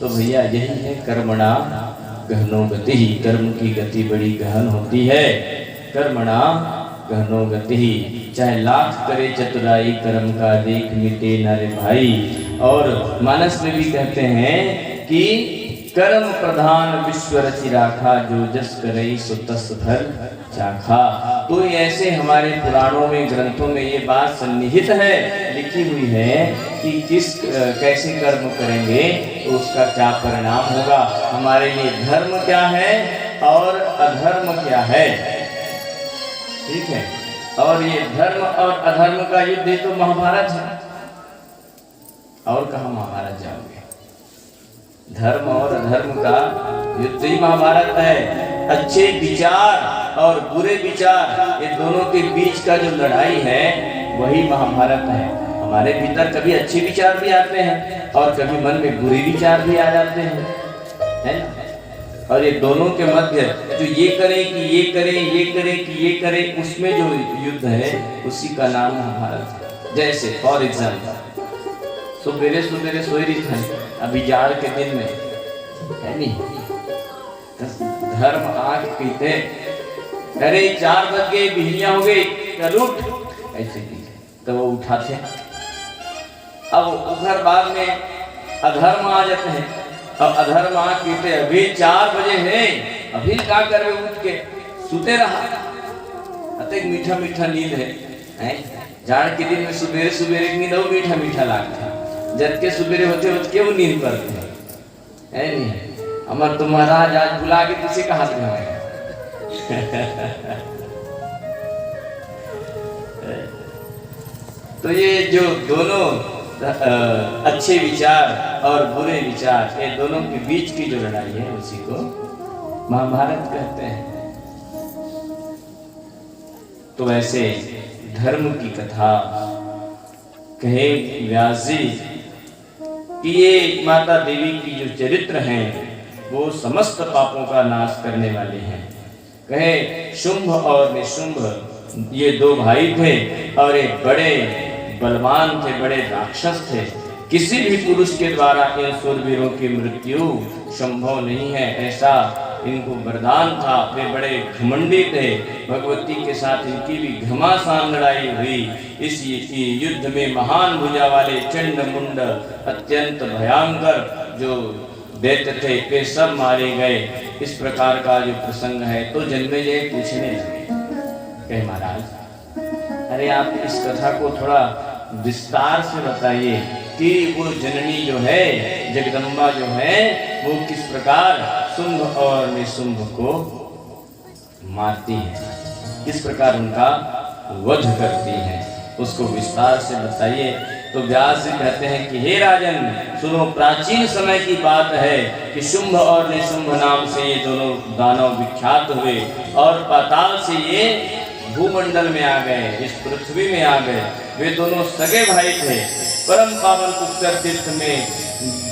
तो भैया यही है कर्मणा गहनो गति। कर्म की गति बड़ी गहन होती है। कर्मणा गहनो गति, चाहे लाख करे चतुराई, कर्म का देख मिटे न रे भाई। और मानस में भी कहते हैं कि कर्म प्रधान विश्व रचि राखा, जो जस करई सो तस फल चाखा। तो ऐसे हमारे पुराणों में, ग्रंथों में ये बात सन्निहित है, लिखी हुई है कि कैसे कर्म करेंगे तो उसका क्या परिणाम होगा। हमारे लिए धर्म क्या है और अधर्म क्या है, ठीक है। और ये धर्म और अधर्म का युद्ध तो महाभारत है, और कहाँ महाभारत जाओगे। धर्म और अधर्म का युद्ध ही महाभारत है। अच्छे विचार और बुरे विचार, ये दोनों के बीच का जो लड़ाई है वही महाभारत है। हमारे भीतर कभी अच्छे विचार भी आते हैं और कभी मन में बुरे विचार भी आ जाते हैं, है ना। और ये दोनों के मध्य जो ये करे कि ये करे, ये करे कि ये करे, उसमें जो युद्ध है उसी का नाम महाभारत है। जैसे फॉर एग्जाम्पल सुबेरे सुबेरे सोई रही था अभी जाड़ के दिन में, है नहीं, धर्म आंख पीते, अरे 4 बज गए, बिहनिया हो गई, कल उठ, ऐसे तो वो उठाते। अब उधर बाद में अधर्म आ जाते हैं। अब अधर्म आंख पीते, अभी 4 बजे हैं, अभी क्या करवे, उठ के सुते रहा। अतः मीठा मीठा नींद है। जाड़ के दिन में सुबेरे सुबेरे नींद और मीठा मीठा लगता है। जब के सुबेरे होते होते क्यों नींद पड़ती है नहीं। अमर तो महाराज आज बुला के किसी का हाथ में तो ये जो दोनों अच्छे विचार और बुरे विचार, ये दोनों के बीच की जो लड़ाई है उसी को महाभारत कहते हैं। तो वैसे धर्म की कथा कहे व्यास जी कि ये माता देवी की जो चरित्र हैं वो समस्त पापों का नाश करने वाले हैं। कहे शुंभ और निशुंभ ये 2 भाई थे और एक बड़े बलवान थे, बड़े राक्षस थे। किसी भी पुरुष के द्वारा इन सूरवीरों की मृत्यु संभव नहीं है, ऐसा इनको वरदान था। वे बड़े घमंडी थे, भगवती के साथ इनकी भी घमासान लड़ाई हुई। इस युद्ध में महान भुजा वाले चंड मुंड अत्यंत भयंकर जो दैत्य थे वे सब मारे गए। इस प्रकार का जो प्रसंग है तो जन्मेजय पूछने लगे, कहे महाराज अरे आप इस कथा को थोड़ा विस्तार से बताइए कि वो जननी जो है, जगदम्बा जो है, वो किस प्रकार शुंभ और निशुंभ को मारती है, किस प्रकार उनका वध करती है, उसको विस्तार से बताइए। तो व्यास जी कहते हैं कि हे राजन सुनो, प्राचीन समय की बात है कि शुंभ और निशुंभ नाम से ये दोनों दानव विख्यात हुए और पाताल से ये भूमंडल में आ गए, इस पृथ्वी में आ गए। वे दोनों सगे भाई थे। परम पावन पुष्कर तीर्थ में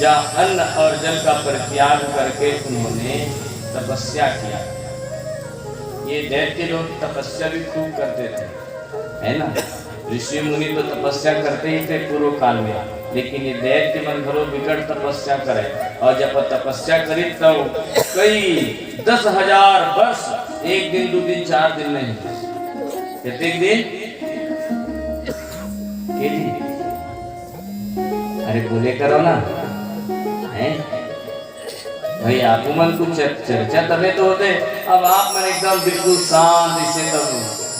जहाँ अन्न और जल का परित्याग करके उन्होंने तपस्या किया। ये दैत्य लोग तपस्या भी खूब करते थे, है ना। ऋषि मुनि तो तपस्या करते ही थे पूर्व काल में, लेकिन ये दैत्य मन भरो विकट तपस्या करे। और जब तपस्या करी तो कई 10,000 वर्ष, 1 दिन 2 दिन 4 दिन नहीं, प्रत्येक दिन अरे बोले करो ना, हैं भाई आप मन कुछ चर्चा तभी तो होते। अब आप मन एकदम बिल्कुल शांत ऐसे, तब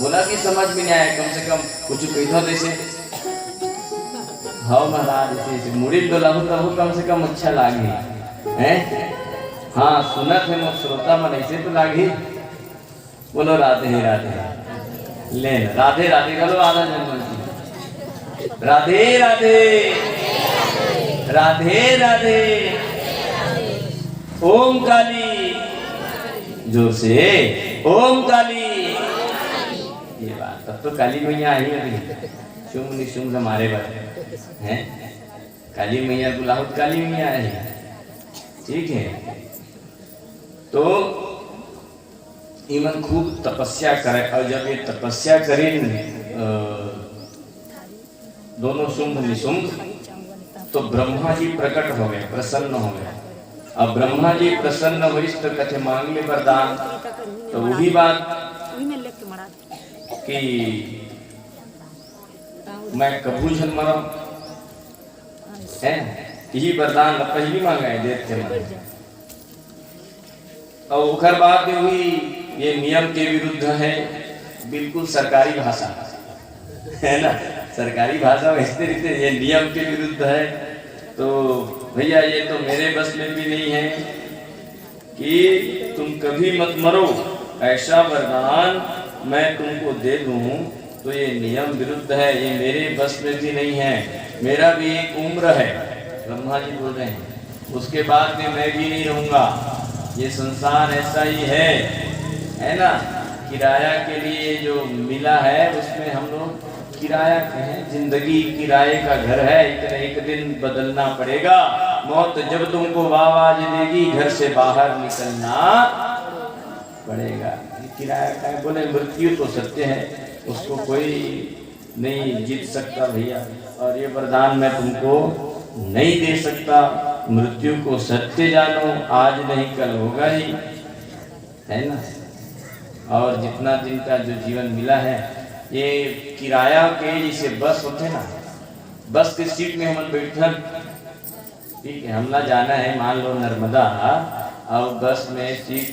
बोला कि समझ में नहीं आया, कम से कम कुछ कही जैसे हाँ महाराज ऐसे मुड़ी डोलाहू तब कम से कम अच्छा लागे, हैं हाँ सुनत है श्रोता मन ऐसे तो लागे। बोलो राधे राधे, ले राधे राधे गलो आधा जन्म, राधे राधे राधे राधे, ओम काली, जोर से ओम काली। ये बात तब तो काली मैया आई अभी, शुंभ निशुंभ हमारे बारे हैं, काली मैया बुलाहुत काली मैया आई, ठीक है। तो इमन खूब तपस्या करे, और जब ये तपस्या करें दोनों शुंभ निशुंभ, तो ब्रह्मा जी प्रकट हो गए, प्रसन्न हो गए। अब ब्रह्मा जी प्रसन्न हुई तो कथे मांग ले वरदान। तो वही बात कि मैं कबू झन मरो है, यही वरदान पहली मांगा है देते मन। और उखर बात हुई ये नियम के विरुद्ध है, बिल्कुल सरकारी भाषा है ना, सरकारी भाषा में इस तरीके ये नियम के विरुद्ध है। तो भैया ये तो मेरे बस में भी नहीं है कि तुम कभी मत मरो, ऐसा वरदान मैं तुमको दे दूं तो ये नियम विरुद्ध है, ये मेरे बस में भी नहीं है, मेरा भी एक उम्र है। ब्रह्मा जी बोल रहे हैं उसके बाद में मैं भी नहीं रहूंगा, ये संसार ऐसा ही है ना। किराया के लिए जो मिला है उसमें हम लोग किराया कहें, जिंदगी किराए का घर है, इतना एक दिन बदलना पड़ेगा। मौत जब तुमको आवाज देगी घर से बाहर निकलना पड़ेगा। किराया का बोले मृत्यु तो सत्य है, उसको कोई नहीं जीत सकता भैया, और ये वरदान मैं तुमको नहीं दे सकता। मृत्यु को सत्य जानो, आज नहीं कल होगा ही, है ना। और जितना दिन का जो जीवन मिला है, ये किराया के जैसे बस होते ना, बस के सीट में हम बैठन, ठीक है, हमला जाना है मान लो नर्मदा, और बस में सीट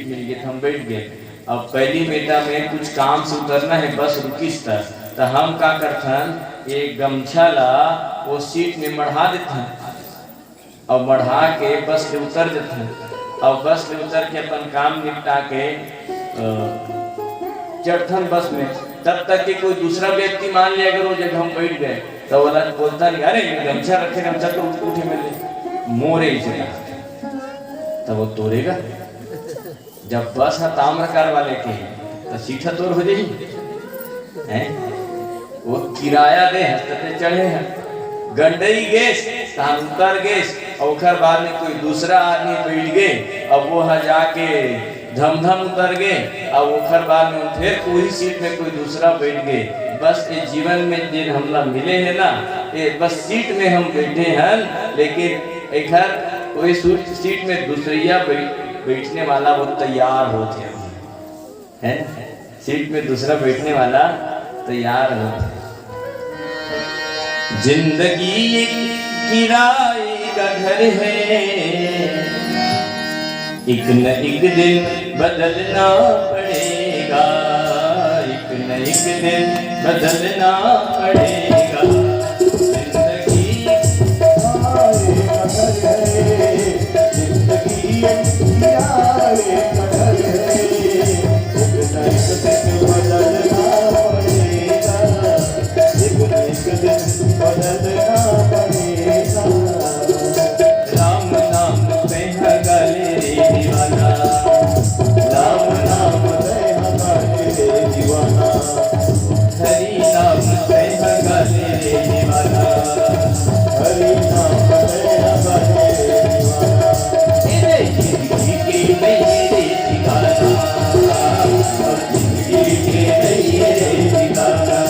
मिल गई तो हम बैठ गए। अब पहली बेटा में कुछ काम से उतरना है, बस रुकिस तक, तो हम क्या करथन, एक गमछा ला वो सीट में मढ़ा देते और मढ़ा के बस से उतर देते, और बस से उतर के अपन काम निपटा के चढ़थन बस में। तब तक कि कोई दूसरा व्यक्ति मान लिया अगर वो जगह हम बैठ गए तो वाला बोलता नहीं, अरे गमछा रखे, गमछा तो उठे मिले मोरे से, तब वो तोड़ेगा। जब बस है ताम्रकार वाले के तो सीठा तोड़ हो जाएगी हैं, वो किराया दे हस्ते चढ़े हैं, गंडई गैस तहाँ उतर गैस, और बाद में कोई दूसरा आदमी बैठ गए, अब वो जाके धमधम उतर गए, और ओखर बाद में फिर वही सीट में कोई दूसरा बैठ गए। बस ये जीवन में जिन हमला मिले हैं ना, ये बस सीट में हम बैठे हैं, लेकिन एक कोई सीट में दूसरिया बैठने वाला वो तैयार होते हैं, सीट में दूसरा बैठने वाला तैयार होते। जिंदगी एक किराए का घर है, एक न एक दिन बदलना पड़ेगा, एक न एक दिन बदलना पड़ेगा। जिंदगी किराए का घर है, जिंदगी किराए का घर है, एक न एक दिन बदलना पड़ेगा, एक न एक दिन बदलना पड़ेगा। राम नाम पे गले दीवाना, राम नाम पे गले दीवाना, हरि नाम पे गले दीवाना, हरि नाम पे गले दीवाना। तेरे जिंदगी के मेरे ठिकाना, और जिंदगी के मेरे ठिकाना,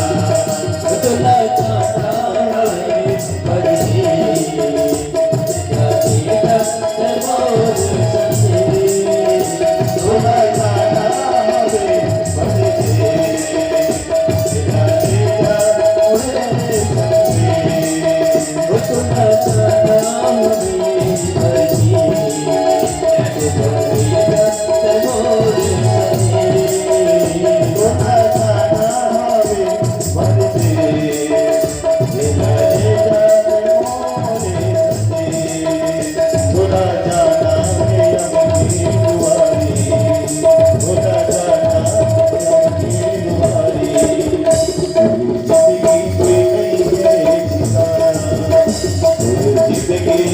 बदला जाता है परदेसी। जिंदगी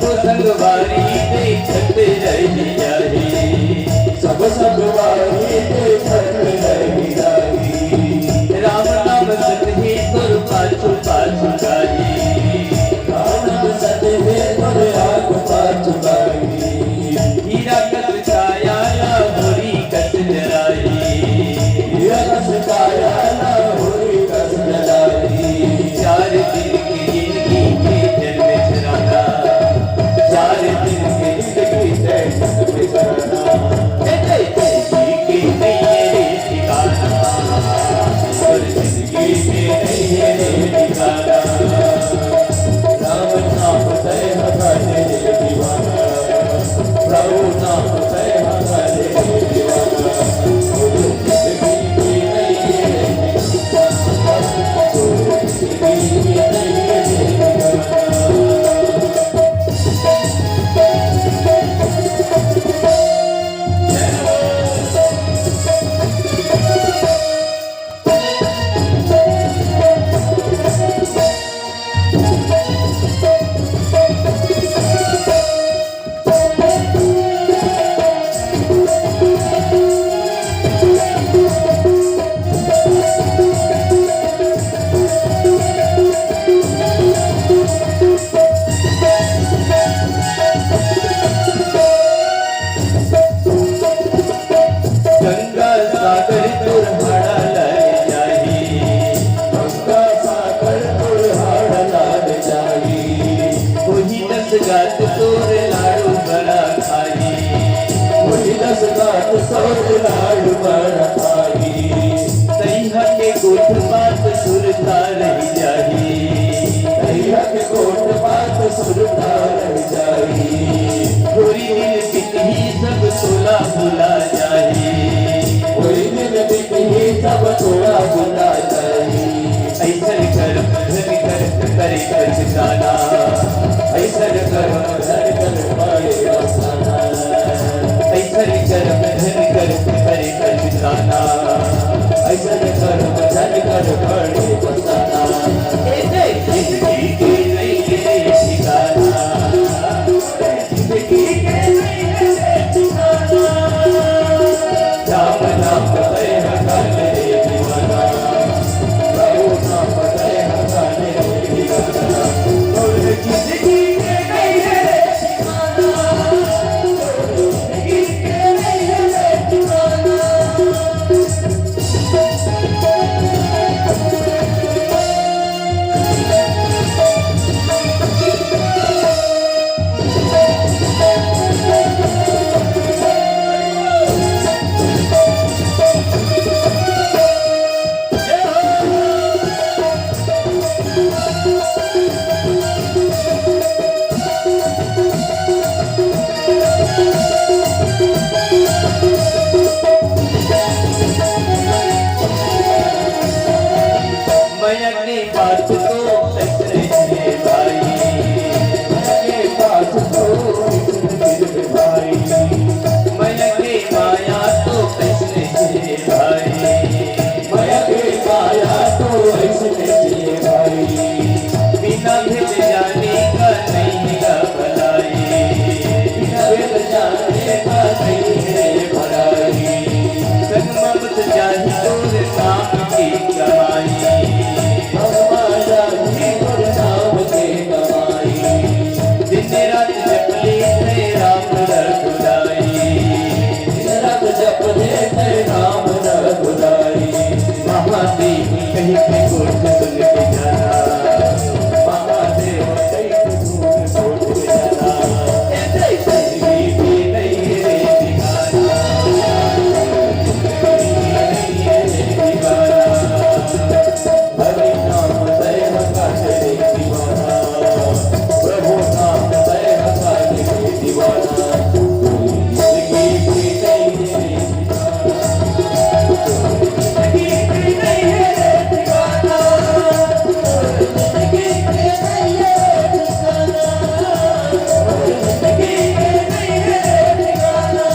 सब संगवारी देखत रह जाही, सब संगवारी देखत रह जाही। राम नाम सतहि तुर पाछू पाछू गाही, राम नाम सतहि तुर आगु पाछू गाही। हीरा कस काया लाहोरी कस जलाई, हीरा कस काया लाहोरी कस जलाई। 4 दिन की जिंदगी के जन्म चराना, 4 दिन की जिंदगी से जन्म चराना। जिंदगी के नहीं है रे ठिकाना, और जिंदगी के नहीं है रे ठिकाना। राम नाम तय हमारे दीवाना, प्रभु नाम तय हमारे दीवाना। और जिंदगी के नहीं है रे ठिकाना, और जिंदगी के नहीं है रे ठिकाना। गंगा सागर तुर हड़ा लग जाही, गंगा सागर तुल्हाड़ लाड जाही। वही 10 गात तोर लाड़ू बड़ा खाई, वही 10 गात तोर लाडू बड़ा खाई। तैहा के गोठ बात सुरता रह जाही, तैया के कोट बात सुरता रह जाही। थोड़ी दिल बितही सब सोला भुला जाही, कोई दिन बित ही सब थोड़ा बुला जाही। ऐसन कर्म धन कर करे पछताना, ऐसन कर्म धन कर पाए अफसाना। ऐसन कर्म धन कर करे पछताना, ऐसन कर्म धन कर पाए अफसाना। जिंदगी के नहीं है ठिकाना, जिंदगी के नहीं है ठिकाना। राम नाम तय हमारे दीवाना, प्रभु नाम तय हमारे दीवाना। और जिंदगी के नहीं है ठिकाना, जिंदगी के नहीं है ठिकाना। मैं अपनी बात को सचरे से भाई, के पास तो फिर भाई। मैं अपनी माया तो सचरे से भाई, माया के माया तो ऐसने से भाई। बिना भेज जाने का नहीं है भलाई, बिना भेद जाने का नहीं है भलाई। संग ममत जाहि तोर नाम की कमाई, भगवान जाहि तोर नाम के कमाई। दिन रात जपले थे राम रघुराई, दिन रात जपले थे राम रघुराई। महादेव कहीं पे गोठ सुन के जाना, महादेव कहीं दूर छोड़ के जाना। जिंदगी भी नहीं रे ठिकाना, नहीं है दीवाना। हरि नाम तय हमारे दीवाना, प्रभु नाम तय हमारे दीवाना। जिंदगी भी नहीं है जिंदगी भी नहीं है ठिकाना। जिंदगी भी नहीं है ठिकाना। जिंदगी भी नहीं है ठिकाना।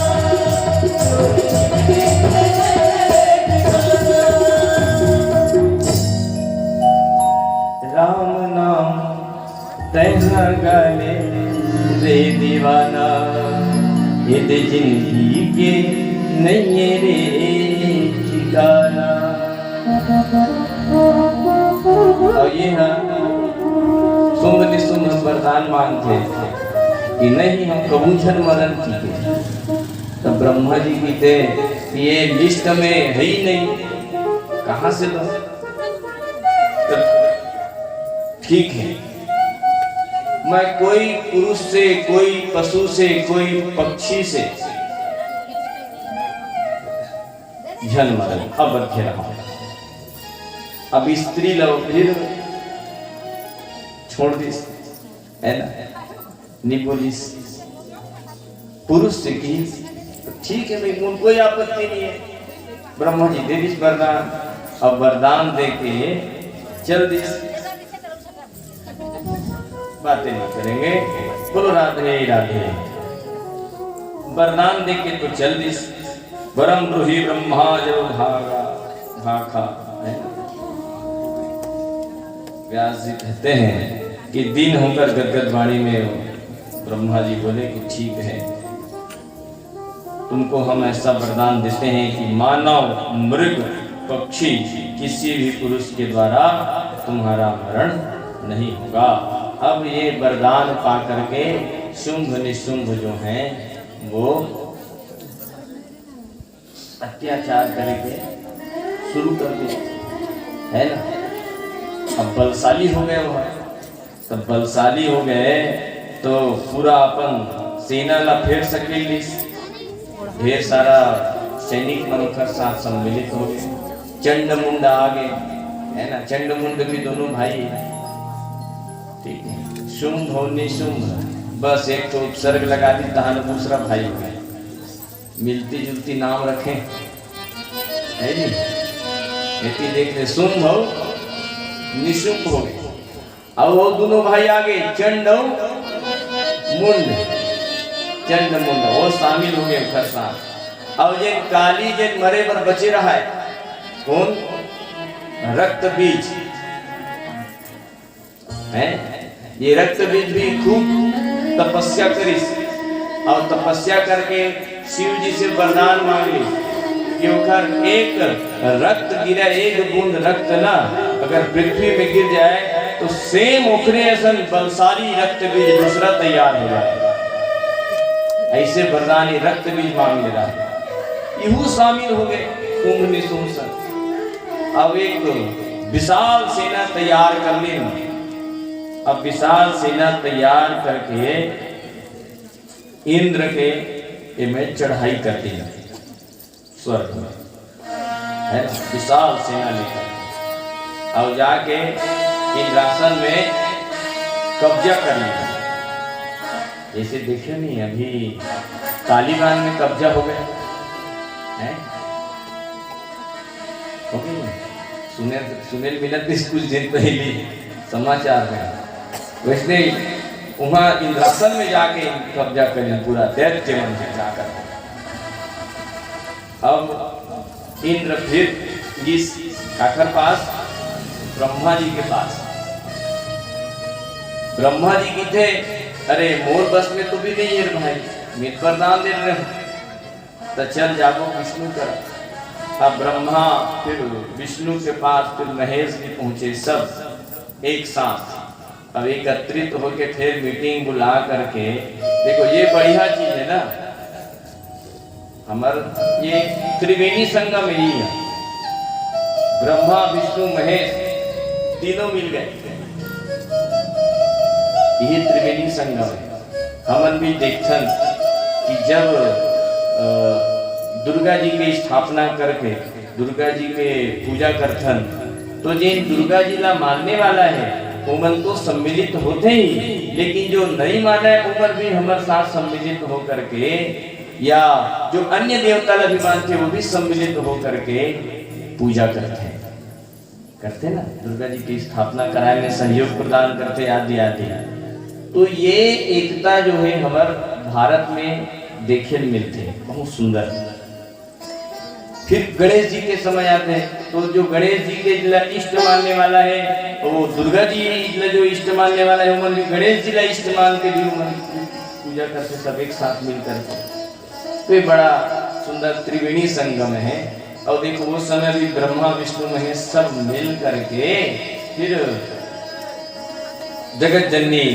जिंदगी भी नहीं है ठिकाना। राम नाम तह गले से दीवाना हित जिंदगी के नहीं है रे ठिकाना। और ये शुंभ निशुंभ वरदान मांगते कि नहीं हम कबूझन मरण की। तब ब्रह्मा जी की थे कि ये लिस्ट में है ही नहीं, कहां से लो। ठीक है, मैं कोई पुरुष से, कोई पशु से, कोई पक्षी से जन्म अब बच्चे रहा। अब स्त्री लो फिर छोड़ दी है ना, नहीं बोलिस पुरुष से की ठीक है भाई, मुझे कोई आपत्ति नहीं है। ब्रह्मा जी दे दिस वरदान। अब वरदान दे के चल दिस, बातें नहीं करेंगे, बोलो राधे राधे। वरदान दे के तो चल दिस। वरम ब्रूहि ब्रह्मा जो भागा भाखा है। व्यास जी कहते हैं कि दिन होकर गदगद वाणी में ब्रह्मा जी बोले कि ठीक है, तुमको हम ऐसा वरदान देते हैं कि मानव मृग पक्षी किसी भी पुरुष के द्वारा तुम्हारा मरण नहीं होगा। अब ये वरदान पा करके शुंभ निशुंभ जो हैं वो अत्याचार करके शुरू कर दिए है ना। अब बलशाली हो गए वो, तब बलशाली हो गए तो पूरा अपन सेना ला फेर सकेली। ढेर सारा सैनिक मनकर साथ सम्मिलित हो गए। चंड मुंड आ गए है ना, चंड मुंड भी दोनों भाई है, ठीक है। शुंभ और निशुंभ बस एक तो उपसर्ग लगा दी, तहां दूसरा भाई हो गए, मिलती जुलती नाम रखें है जी। इतनी देख ले, शुंभ हो निशुंभ हो गए। अब वो दोनों भाई आ गए, चंड मुंड, चंड मुंड वो शामिल हो गए घर साथ। अब ये काली जे मरे पर बचे रहा है कौन, रक्त बीज है। ये रक्त बीज भी खूब तपस्या करी और तपस्या करके शिव जी से वरदान मांग ली कि उखर एक रक्त गिरा, एक बूंद रक्त ना अगर पृथ्वी में गिर जाए तो सेम उखरे ऐसा बलशाली रक्त बीज दूसरा तैयार हो जाए। ऐसे वरदान रक्त बीज मांग ले रहा, यहू शामिल हो गए कुंभ निशुंभ से। अब एक विशाल सेना तैयार कर ली। अब विशाल सेना तैयार करके इंद्र के में चढ़ाई कर दी स्वर्ग में है, विशाल सेना लेकर। और जाके इंद्रासन में कब्जा कर लिया। जैसे देखे नहीं अभी तालिबान में कब्जा हो गया है, सुने मिलत कुछ दिन पहले समाचार में। वैसे वहां इंद्रासन में जाके कब्जा कर पूरा दैत्य मन में जाकर। अब इंद्र फिर इस काकर पास, ब्रह्मा जी के पास। ब्रह्मा जी की थे, अरे मोर बस में तो भी नहीं है भाई, मित वरदान दे रहे हो तो चल जागो विष्णु कर। अब ब्रह्मा फिर विष्णु के पास, फिर महेश भी पहुंचे, सब एक साथ। अब एकत्रित होके फिर मीटिंग बुला करके, देखो ये बढ़िया चीज है ना, हमार ये त्रिवेणी संगम ही है। ब्रह्मा विष्णु महेश तीनों मिल गए, ये त्रिवेणी संगम है। हमन भी देखथन कि जब दुर्गा जी की स्थापना करके दुर्गा जी के पूजा करथन, तो जिन दुर्गा जी ला मानने वाला है उमन तो सम्मिलित होते ही, लेकिन जो नहीं माना है उमन भी हमारे साथ सम्मिलित हो करके, या जो अन्य देवता ला भी मानते वो भी सम्मिलित हो करके पूजा करते ना, दुर्गा जी की स्थापना कराए में सहयोग प्रदान करते आदि आदि। तो ये एकता जो है हमारे भारत में देखे मिलते हैं, बहुत सुंदर। फिर गणेश जी के समय आते हैं, तो जो गणेश जी के इष्ट मानने वाला है, वो दुर्गा जी जो इष्ट मानने वाला है, उमन भी गणेश जी ला इष्ट मान के भी उमन पूजा करते सब एक साथ मिल करके। तो ये बड़ा सुंदर त्रिवेणी संगम है। और देखो उस समय भी ब्रह्मा विष्णु महेश सब मिल करके फिर जगत जननी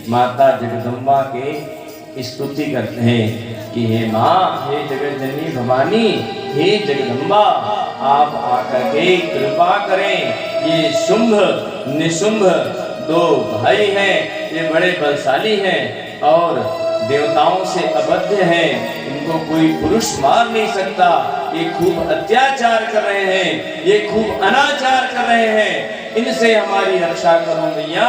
माता जगदम्बा के स्तुति करते हैं कि हे माँ, हे जगत जननी भवानी, हे जगदम्बा, आप आकर के कृपा करें। ये शुंभ निशुंभ दो भाई हैं, ये बड़े बलशाली हैं और देवताओं से अबद्ध हैं, इनको कोई पुरुष मार नहीं सकता। ये खूब अत्याचार कर रहे हैं, ये खूब अनाचार कर रहे हैं, इनसे हमारी रक्षा करो मैया,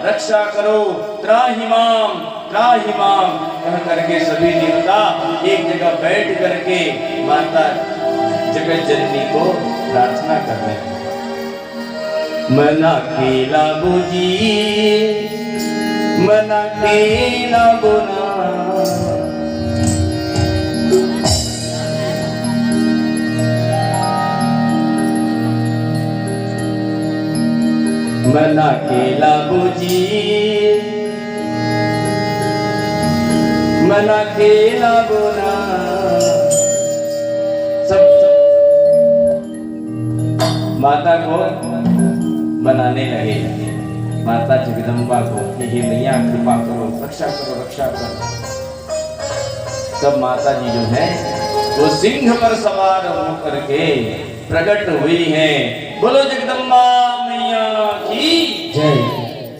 रक्षा करो, त्राहि माम कह करके सभी देवता एक जगह बैठ करके माता जगत जननी को प्रार्थना कर रहे हैं। मना केला बुझी, मना केला बुना, मना केला बुझी, मना केला बुना। सब माता को बनाने लगे, माता जगदम्बा को कि हे मैया कृपा करो, रक्षा करो, रक्षा करो। तब माता जी जो है वो सिंह पर सवार होकर के प्रकट हुई हैं। बोलो जगदम्बा मैया की जय।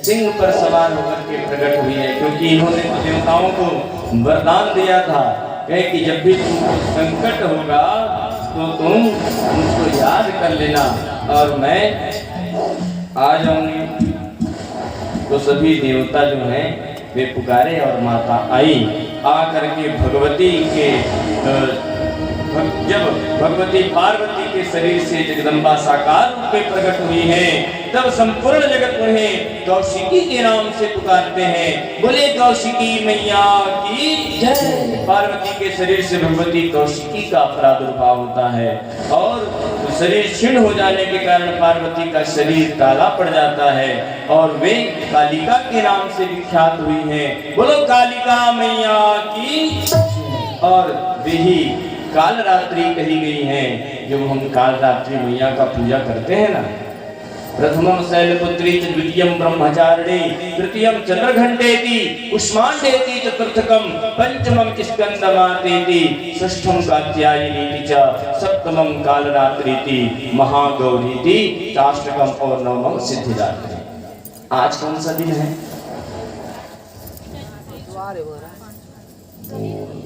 सिंह पर सवार होकर के प्रकट हुई है, क्योंकि इन्होंने देवताओं को वरदान दिया था, कहे कि जब भी तुमको संकट होगा तो तुम मुझको याद कर लेना और मैं आ जाऊंगी। तो सभी देवता जो हैं वे पुकारे और माता आई। आ करके भगवती के जब भगवती पार्वती के शरीर से जगदम्बा साकार रूप में प्रकट हुई है, तब संपूर्ण जगत उन्हें कौशिकी के नाम से पुकारते हैं। बोले कौशिकी मैया की जय। पार्वती के शरीर से भगवती कौशिकी का प्रादुर्भाव होता है और शरीर क्षीण हो जाने के कारण पार्वती का शरीर काला पड़ जाता है और वे कालिका के नाम से विख्यात हुई हैं। बोलो कालिका मैया की। और वे ही काल रात्रि कही गई हैं। जब हम काल रात्रि मैया का पूजा करते हैं ना, प्रथमम शैलपुत्री च द्वितीयम ब्रह्मचारिणी तृतीयम चंद्रघंटेति उष्मांडेति चतुर्थकम पंचमम स्कंदमातेति षष्ठम कात्यायनीति च सप्तमम कालरात्रिति महागौरीति चाष्टकम और नवमम सिद्धिदात्री। आज कौन सा दिन है?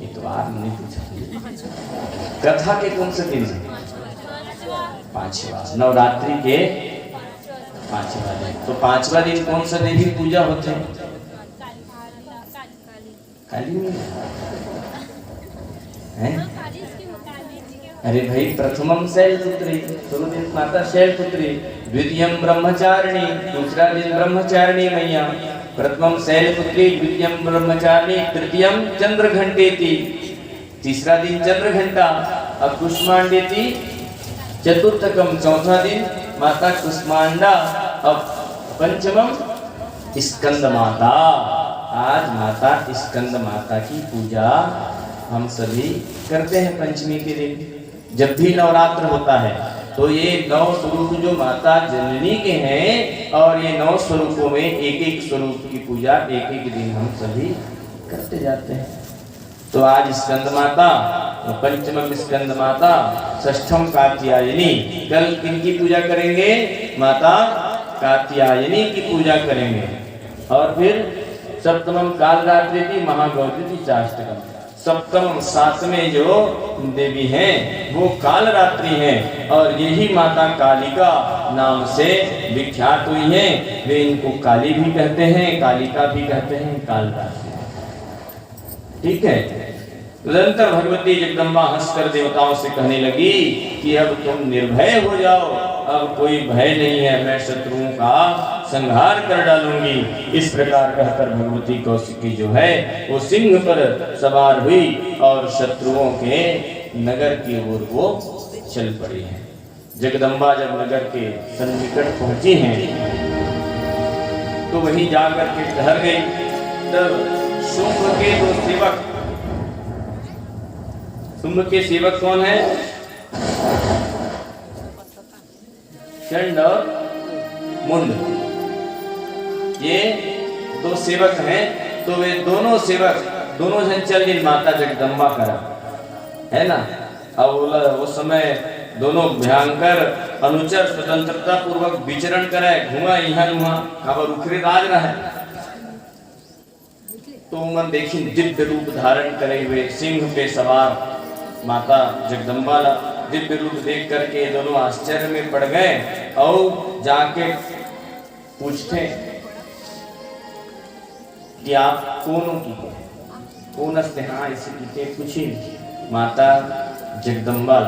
इतवार नहीं पूछा। कथा के कौन से दिन है? पांचवा। नवरात्रि के पांचवा दिन। तो पांचवा दिन कौन सा देवी पूजा होते हैं? काली है? अरे भाई, प्रथमम शैलपुत्री, दोनों दिन माता शैलपुत्री, द्वितीयम ब्रह्मचारिणी, दूसरा दिन ब्रह्मचारिणी मैया। प्रथमम शैलपुत्री, द्वितीयम ब्रह्मचारिणी, तृतीयम चंद्रघंटेति, तीसरा दिन चंद्रघंटा। अब कुष्मांडेति चतुर्थकम, चौथा दिन माता कुष्मांडा। अब पंचमम स्कंद माता। आज माता स्कंद माता की पूजा हम सभी करते हैं पंचमी के दिन। जब भी नवरात्र होता है तो ये 9 स्वरूप जो माता जननी के हैं और ये 9 स्वरूपों में एक एक स्वरूप की पूजा एक एक दिन हम सभी करते जाते हैं। तो आज स्कंद माता, पंचम स्कंद माता, षष्ठम कात्यायनी। कल किनकी पूजा करेंगे? माता कात्यायनी की पूजा करेंगे। और फिर सप्तमम कालरात्रि की महागौरी चाष्टकम। सप्तम सातवें जो देवी हैं वो कालरात्रि हैं और यही माता कालिका नाम से विख्यात हुई हैं। वे इनको काली भी कहते हैं, कालिका भी कहते हैं, कालरात्रि। ठीक है। निरंतर भगवती जगदम्बा हंसकर देवताओं से कहने लगी कि अब तुम निर्भय हो जाओ, अब कोई भय नहीं है, मैं शत्रुओं का संहार कर डालूंगी। इस प्रकार कहकर भगवती कौशिकी जो है वो सिंह पर सवार हुई और शत्रुओं के नगर की ओर वो चल पड़ी है। जगदम्बा जब नगर के सन्निकट पहुंची हैं तो वहीं जाकर के ठहर गई। तब शुंभ के दो सेवक, शुंभ के सेवक कौन है? चंड और मुंड, ये दो सेवक हैं। तो वे दोनों सेवक दोनों जन चल दी माता जगदम्बा करा, है ना। अब उस समय दोनों भयंकर अनुचर स्वतंत्रता पूर्वक विचरण करे, घुमा यहाँ वहां, खबर उखरे राज रहा है। तो मन देखी दिव्य रूप धारण करे हुए सिंह पे सवार माता जगदम्बा दिव्य रूप देख करके दोनों आश्चर्य में पड़ गए और जाके पूछते कि आप कौन हो, कौन हस्ते? हाँ इसे कहते पूछी माता जगदम्बा।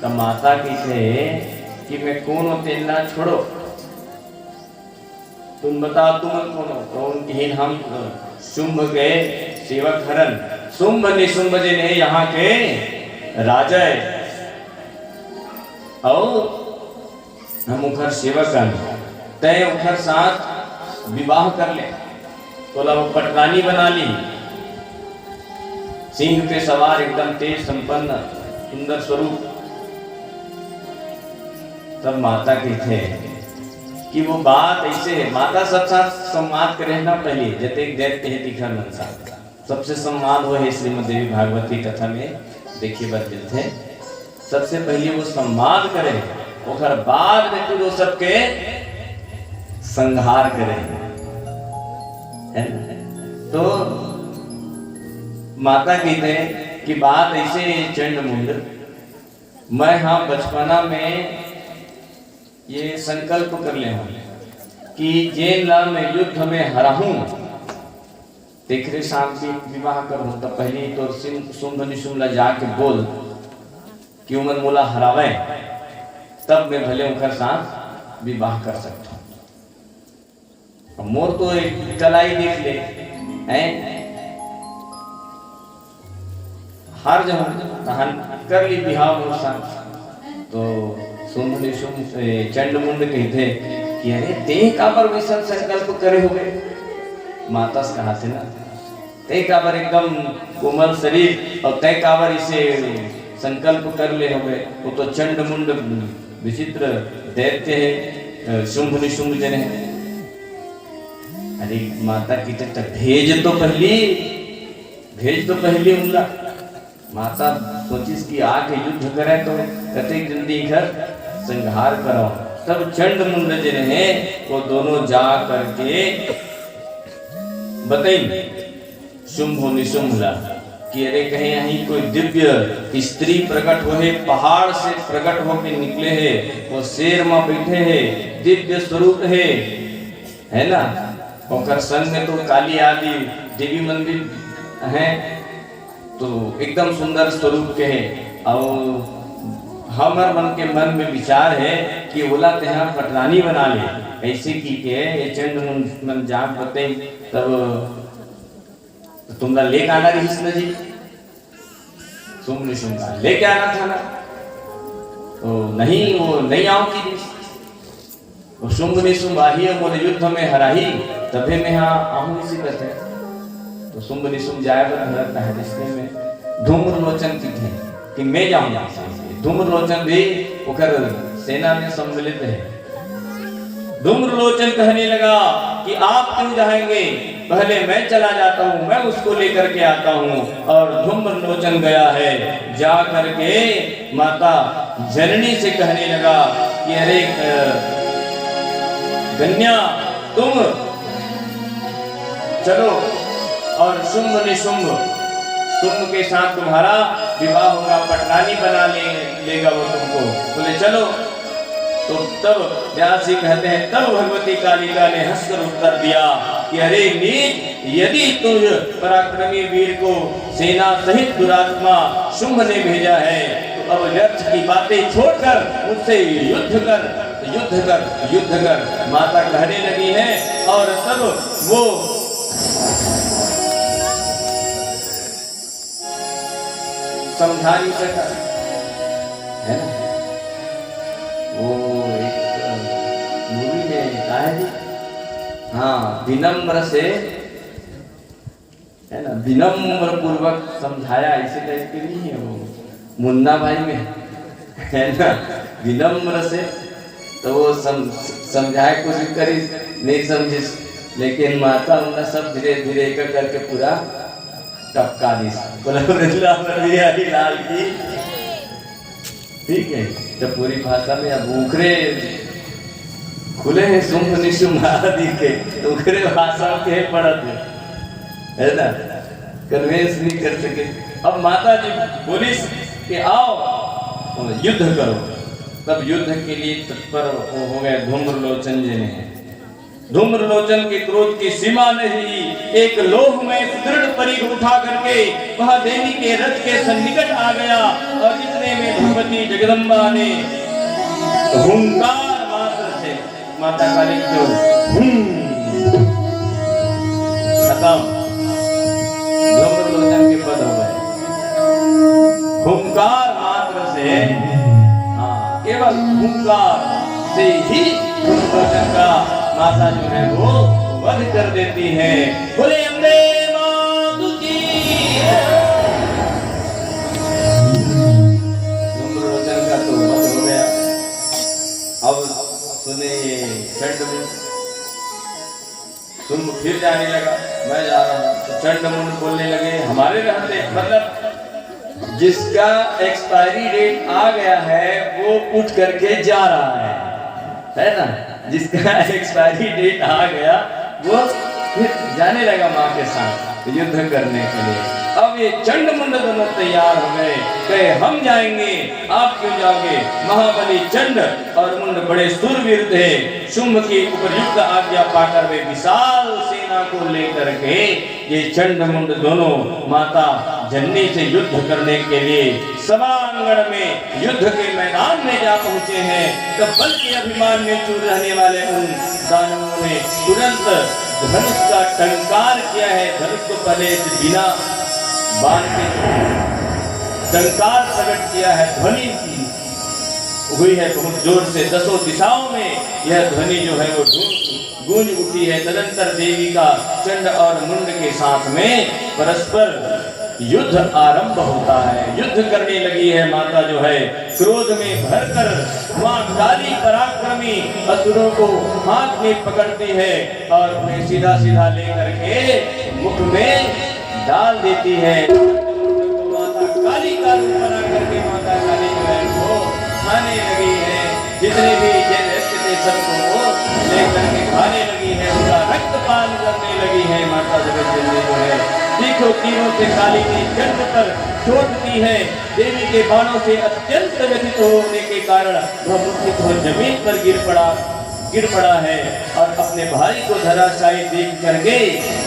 तब माता कहते कि मैं कौन हो, तेना छोड़ो, तुम बताओ तुम कौन हो? तो उनकी हम शुंभ गए सेवक हरन, शुंभ निशुंभ जी ने यहाँ के राजा और हम उखर सेवक तय उखर साथ विवाह कर ले। तो लब पटरानी बना ली, सिंह पे सवार एकदम तेज संपन्न सुंदर स्वरूप। तब माता कहते कि वो बात ऐसे है, माता सब साथ संवाद करे ना पहले जते दैत्य है तिखर मनसा सबसे संवाद हो है। श्रीमद् देवी भागवती कथा में देखिए बदल थे, सबसे पहले वो संवाद करे और बाद में फिर वो सबके संहार करे, है ना। तो माता कहते हैं कि बात ऐसे चंड मुंड, मैं हाँ बचपना में ये संकल्प कर ले कि जेन ला मैं युद्ध में हराहूं तेखरे साथ भी विवाह करूं। तो पहले तो शुंभ निशुंभ ला जाके बोल कि उमन मोला हरावे, तब मैं भले उनका साथ विवाह कर सकता हूं। मोर तो एक कलाई देख ले हैं, हर जगह कर ली बिहाव मोर साथ। तो शुंभ निशुंभ चंड मुंड कहते कि अरे ते काबर वैसा संकल्प करे हो गए? माता से कहा थे ना, ते काबर एकदम कोमल शरीर और ते काबर इसे संकल्प कर ले हो गए? वो तो चंड मुंड विचित्र दैत्य है, शुंभ निशुंभ जन है। अरे माता की तो भेज तो पहली उमला। माता सोचिस कि आके युद्ध करे तो कते जल्दी घर संहार करो। तब चंड मुंड जन है वो दोनों जा करके बताई शुंभ निशुंभ ला कि अरे कहीं यहीं कोई दिव्य स्त्री प्रकट हो है, पहाड़ से प्रकट होके निकले है, वो शेर में बैठे है, दिव्य स्वरूप है ना। और संग में तो काली आदि देवी मंदिर है, तो एकदम सुंदर स्वरूप के है। और हमार मन में विचार है कि बोला तेहा पटरानी बना ले, ऐसे की के ये चंड मन जाग बते तब तो तुमरा लेके आना रही न जी, शुंभ निशुंभ लेके आना था ना। तो नहीं वो नहीं आओ की वो शुंभ निशुंभ आही बोले युद्ध में हराही तभी मैं हाँ आहू इसी कहते। तो शुंभ निशुंभ जाए भरत है रिश्ते में धूम्र लोचन की थे कि मैं जाऊंगा। धूम्र लोचन भी उखर सेना में सम्मिलित है। धूम्र लोचन कहने लगा कि आप क्यों जाएंगे, पहले मैं चला जाता हूँ, मैं उसको लेकर के आता हूँ। और धूम्र लोचन गया है, जा करके माता जननी से कहने लगा कि अरे कन्या तुम चलो और शुंभ निशुंभ तुम के साथ तुम्हारा विवाह होगा, पटरानी बना लेगा वो तुमको। बोले चलो। तो तब व्यास जी कहते हैं तब भगवती कालिका ने हंसकर उत्तर दिया कि अरे नीच, यदि तुझ पराक्रमी वीर को सेना सहित दुरात्मा शुंभ ने भेजा है तो अब व्यर्थ की बातें छोड़कर मुझसे युद्ध कर, युद्ध कर, युद्ध कर। माता कहने लगी है और तब वो समझा नहीं सका, है ना। वो एक मूवी में कहा है हाँ विनम्र से, है विनम्र पूर्वक समझाया, ऐसे टाइप के नहीं है वो मुन्ना भाई में, है ना, विनम्र से तो वो समझाए कोशिश करी, नहीं समझी, लेकिन माता उन्हें सब धीरे धीरे एक करके पूरा टपका दी, लाल की, ठीक है। तो पूरी भाषा में अब उखरे खुले हैं शुंभ निशुंभ आदि के, उखरे भाषा के पढ़त है ना, कन्वेंस नहीं कर सके। अब माता जी बोली कि आओ युद्ध करो, तब युद्ध के लिए तत्पर हो गए धूम्रलोचन जी ने। धूम्रलोचन के क्रोध की सीमा नहीं, एक लोह में सुदृढ़ परिघ उठा करके वह देवी के रथ के सन्निकट आ गया और इतने में भगवती जगदम्बा ने हुंकार मात्र से माता काली को खत्म, धूम्रलोचन के पद हो गए। हुंकार मात्र से, हाँ, केवल हुंकार से ही धूम्रलोचन का माता जो है वो वध कर देती है। बोले अम्बे मातु की। धूम्रलोचन का तो वध हो गया। अब सुने चंडमुंड, तुम फिर जाने लगा, मैं जा रहा हूँ, तो चंडमुंड बोलने लगे हमारे रहते, मतलब जिसका एक्सपायरी डेट आ गया है वो उठ करके जा रहा है ना, जिसका एक्सपायरी डेट आ गया वो फिर जाने लगा माँ के साथ युद्ध करने के लिए। अब ये चंडमुंड दोनों तैयार हो गए, कहे हम जाएंगे, आप क्यों जाओगे। महाबली चंड और मुंड बड़े सूरवीर थे, शुंभ की उपयुक्त आज्ञा पाकर वे विशाल सेना को लेकर के ये चंड मुंड दोनों माता जननी से युद्ध करने के लिए सभांगण में युद्ध के मैदान में जा पहुंचे हैं। तब बल के अभिमान में चूर रहने वाले उन दानवों ने तुरंत धनुष का टंकार किया है। धनुष को पहले बिना बाण के टंकार प्रकट किया है, ध्वनि हुई है बहुत जोर से, दसों दिशाओं में यह ध्वनि जो है वो गूंज उठी है। तदंतर देवी का चंड और मुंड के साथ में परस्पर युद्ध आरंभ होता है। युद्ध करने लगी है माता जो है, क्रोध में भरकर मां काली पराक्रमी असुरों को हाथ में पकड़ती है और उन्हें सीधा सीधा लेकर के मुख में डाल देती है। माता काली का रूप बना करके माता काली जो है वो खाने लगी है, जितने भी थे सबको वो लेकर के खाने लगी है, उनका रक्तपान करने लगी है। माता जगत जननी जो है तीखों तीरों से काली की कंठ पर चोट दी है। देवी के बाणों से अत्यंत व्यथित होने के कारण वह मूर्छित हो जमीन पर गिर पड़ा है और अपने भाई को धराशायी देख करके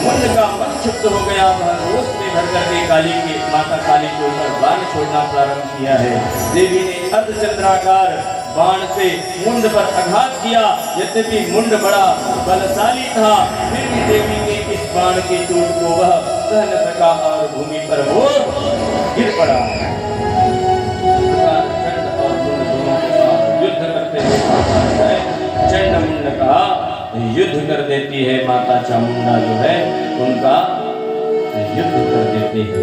मुंड का मन क्षुब्ध हो गया। वह रोष में भर करके काली के माता काली के ऊपर बाण छोड़ना प्रारंभ किया है। देवी ने अर्धचंद्राकार बाण से मुंड पर आघात किया। यद्यपि मुंड बड़ा बलशाली था, फिर भी देवी के इस बाण की चोट को वह सह न सका और भूमि पर वो गिर पड़ा। चंड और मुंड दोनों के साथ युद्ध करते हुए चंड मुंड का युद्ध कर देती है। माता चामुंडा जो है उनका युद्ध कर देती है।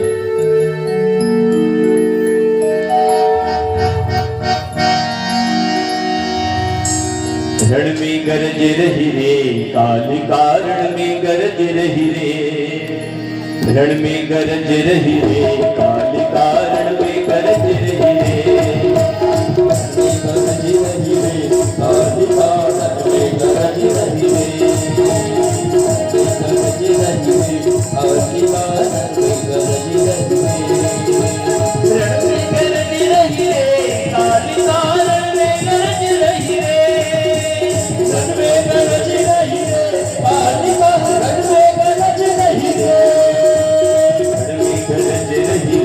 रण में गरज रही रे, काली कारण में गरज रही रे, रण में गरज रही रे, काली कारण में गरज रही रे, गरज रही रे, काली कारण में गरज रही रे, गरज रही रे, काली कारण में गरज रही रे, रण में गरज रही रे, काली कारण में गरज रही रे, रण में गरज रही रे, काली कारण में गरज रही रे, रण में गरज रही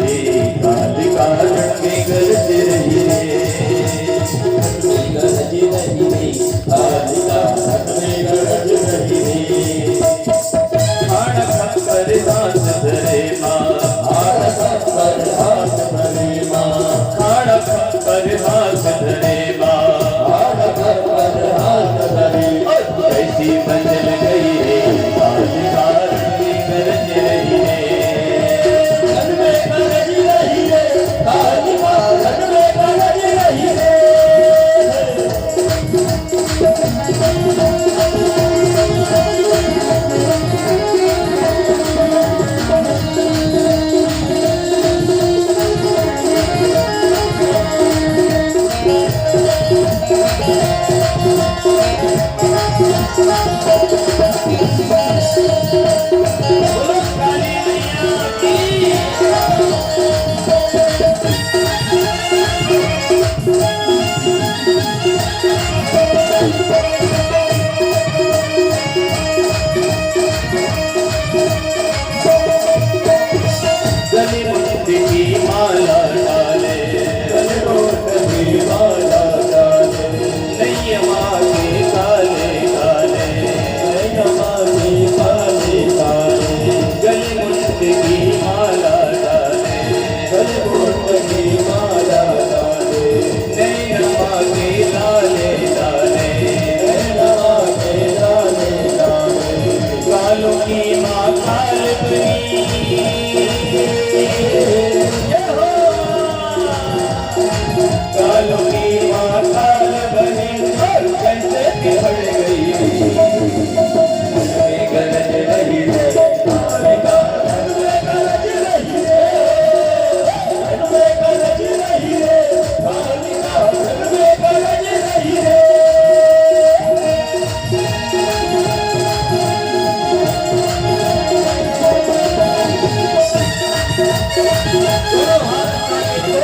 दोनों हाथ आगे दो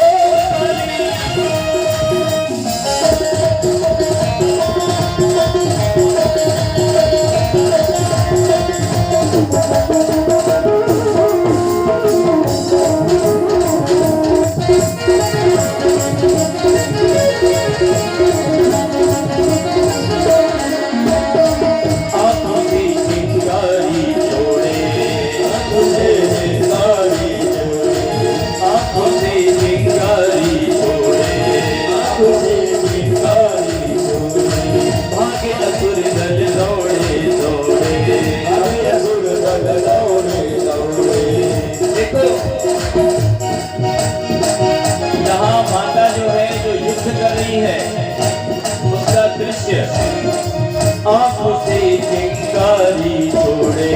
आंखों से चिंगारी छोड़े,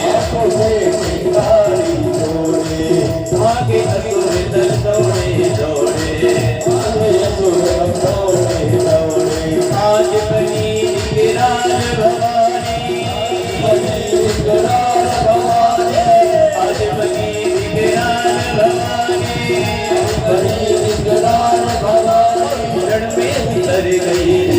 आंखों से चिंगारी छोड़े, आगे असुर दल दौड़े दौड़े, आगे असुर दल दौड़े दौड़े। आज बनी निगरान भवानी, बनी निगरान भवानी, आज बनी निगरान भवानी, बनी निगरान भवानी। रण में उतर गई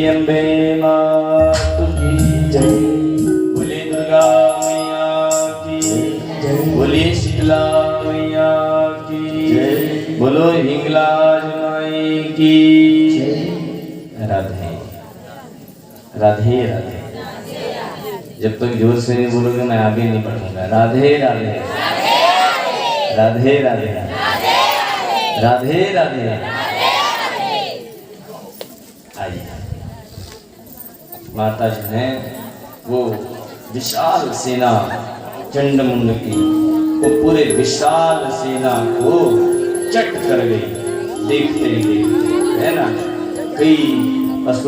अम्बे मात की जय, बोले दुर्गा मैया की जय, बोले शीतला मैया की जय, बोलो हिंगलाज माई की जय। राधे राधे राधे। जब तक जोर से नहीं बोलोगे मैं आगे नहीं बढ़ूंगा। राधे राधे राधे राधे राधे राधे। आइए माता जी ने वो विशाल सेना चंडमुंड की, वो पूरे विशाल सेना को चट कर गई। देखते ही देखते है ना, कई असुर